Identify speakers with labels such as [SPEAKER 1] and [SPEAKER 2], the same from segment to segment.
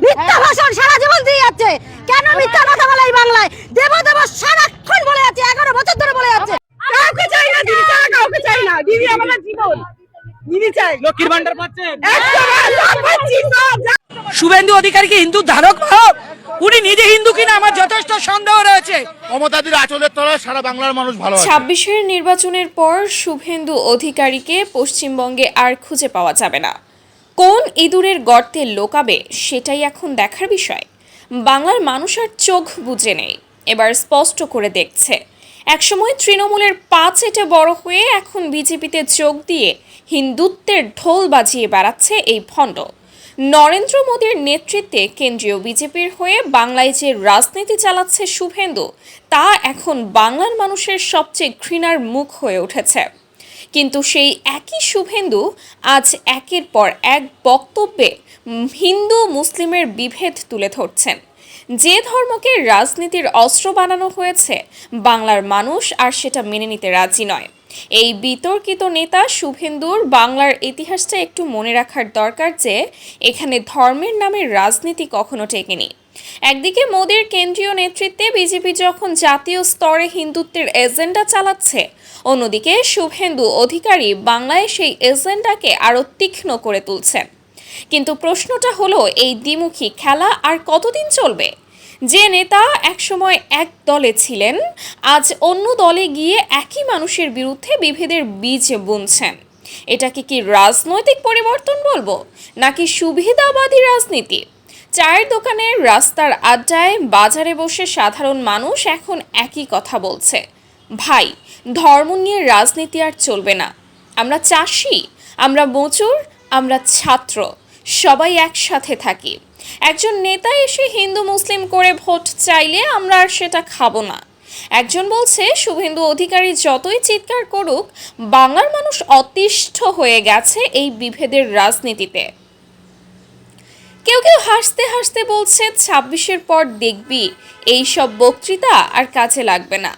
[SPEAKER 1] মিথ্যা ভাষণ সারা জীবন দিয়ে যাচ্ছে। কেন মিথ্যা কথা বলে এই বাংলায়? দেব দেব সারাক্ষণ বলে যাচ্ছে, 11 বছর ধরে বলে যাচ্ছে।
[SPEAKER 2] কাউকে চাই না দিদি, ছাড়া কাউকে চাই না দিদি, আমাদের জীবন দিদি চাই।
[SPEAKER 3] লক্ষ্মীর ভান্ডার পাচ্ছেন?
[SPEAKER 4] শুভেন্দু অধিকারী কি হিন্দু ধারক বাহক? উনি নিজে হিন্দু কিনা আমার যথেষ্ট সন্দেহ রয়েছে।
[SPEAKER 5] মমতাদির আঁচলের তলায় সারা বাংলার মানুষ ভালো আছে।
[SPEAKER 6] 26-এর নির্বাচনের পর শুভেন্দু অধিকারীকে পশ্চিমবঙ্গে আর খুঁজে পাওয়া যাবে না। কোন ইঁদুরের গর্তে লোকাবে সেটাই এখন দেখার বিষয়। বাংলার মানুষ আর চোখ বুজে নেই, এবার স্পষ্ট করে দেখছে। একসময় তৃণমূলের পা চেটে বড় হয়ে এখন বিজেপিতে যোগ দিয়ে হিন্দুত্বের ঢোল বাজিয়ে বেড়াচ্ছে এই ভণ্ড। নরেন্দ্র মোদীর নেতৃত্বে কেন্দ্রীয় বিজেপির হয়ে বাংলায় যে রাজনীতি চালাচ্ছে শুভেন্দু, তা এখন বাংলার মানুষের সবচেয়ে ঘৃণার মুখ হয়ে উঠেছে। কিন্তু সেই একই শুভেন্দু আজ একের পর এক বক্তব্যে হিন্দু মুসলিমের বিভেদ তুলে ধরছেন। যে ধর্মকে রাজনীতির অস্ত্র বানানো হয়েছে, বাংলার মানুষ আর সেটা মেনে নিতে রাজি নয়। এই বিতর্কিত নেতা শুভেন্দুর বাংলার ইতিহাসটা একটু মনে রাখার দরকার যে এখানে ধর্মের নামে রাজনীতি কখনো টেকেনি। একদিকে মোদীর কেন্দ্রীয় নেতৃত্বে বিজেপি যখন জাতীয় স্তরে হিন্দুত্বের এজেন্ডা চালাচ্ছে, অন্যদিকে শুভেন্দু অধিকারী বাংলায় সেই এজেন্ডাকে আরও তীক্ষ্ণ করে তুলছেন। কিন্তু প্রশ্নটা হলো, এই দ্বিমুখী খেলা আর কতদিন চলবে? যে নেতা একসময় এক দলে ছিলেন, আজ অন্য দলে গিয়ে একই মানুষের বিরুদ্ধে বিভেদের বীজ বুনছেন। এটাকে কি রাজনৈতিক পরিবর্তন বলবো, নাকি সুবিধাবাদী রাজনীতি? চায়ের দোকানে, রাস্তার আড্ডায়, বাজারে বসে সাধারণ মানুষ এখন একই কথা বলছে, ভাই ধর্ম নিয়ে রাজনীতি আর চলবে না। আমরা চাষি, আমরা মজুর, আমরা ছাত্র, সবাই একসাথে থাকি। একজন নেতা এসে হিন্দু মুসলিম করে ভোট চাইলে আমরা আর সেটা খাবো না। একজন বলছে শুভেন্দু অধিকারী যতই চিৎকার করুক, বাংলার মানুষ অতিষ্ঠ হয়ে গেছে এই বিভেদের রাজনীতিতে। কেউ কেউ হাসতে হাসতে বলছে 26-এর পর দেখবি এই সব বক্তৃতা আর কাজে লাগবে না।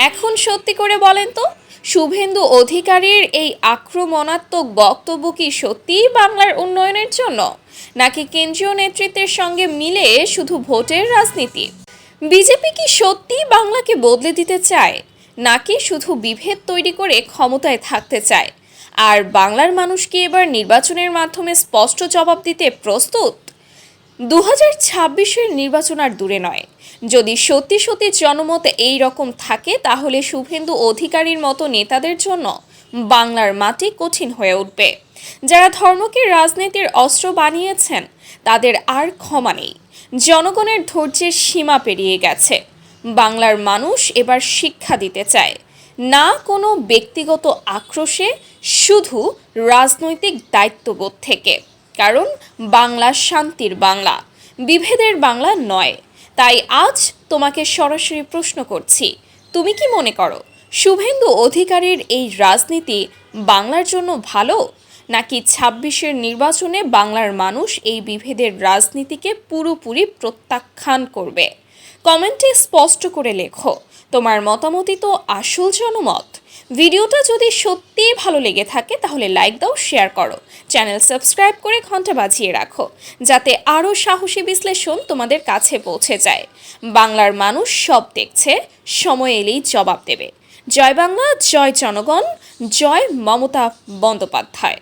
[SPEAKER 6] এখন সত্যি করে বলেন তো, শুভেন্দু অধিকারীর এই আক্রমণাত্মক বক্তব্য কি সত্যিই বাংলার উন্নয়নের জন্য, নাকি কেন্দ্রীয় নেতৃত্বের সঙ্গে মিলে শুধু ভোটের রাজনীতি? বিজেপি কি সত্যিই বাংলাকে বদলে দিতে চায়, নাকি শুধু বিভেদ তৈরি করে ক্ষমতায় থাকতে চায়? আর বাংলার মানুষ কি এবার নির্বাচনের মাধ্যমে স্পষ্ট জবাব দিতে প্রস্তুত? 2026-এর নির্বাচন আর দূরে নয়। যদি সত্যি সত্যি জনমত এই রকম থাকে, তাহলে শুভেন্দু অধিকারীর মতো নেতাদের জন্য বাংলার মাটি কঠিন হয়ে উঠবে। যারা ধর্মকে রাজনীতির অস্ত্র বানিয়েছেন, তাদের আর ক্ষমা নেই। জনগণের ধৈর্যের সীমা পেরিয়ে গেছে। বাংলার মানুষ এবার শিক্ষা দিতে চায়, না কোনো ব্যক্তিগত আক্রোশে, শুধু রাজনৈতিক দায়িত্ববোধ থেকে। কারণ বাংলা শান্তির বাংলা, বিভেদের বাংলা নয়। তাই আজ তোমাকে সরাসরি প্রশ্ন করছি, তুমি কি মনে করো শুভেন্দু অধিকারীর এই রাজনীতি বাংলার জন্য ভালো, নাকি 26-এর নির্বাচনে বাংলার মানুষ এই বিভেদের রাজনীতিকে পুরোপুরি প্রত্যাখ্যান করবে? কমেন্টে স্পষ্ট করে লেখো, তোমার মতামতই তো আসল জনমত। ভিডিওটা যদি সত্যিই ভালো লেগে থাকে তাহলে লাইক দাও, শেয়ার করো, চ্যানেল সাবস্ক্রাইব করে ঘন্টা বাজিয়ে রাখো, যাতে আরও সাহসী বিশ্লেষণ তোমাদের কাছে পৌঁছে যায়। বাংলার মানুষ সব দেখছে, সময় এলেই জবাব দেবে। জয় বাংলা, জয় জনগণ, জয় মমতা বন্দ্যোপাধ্যায়।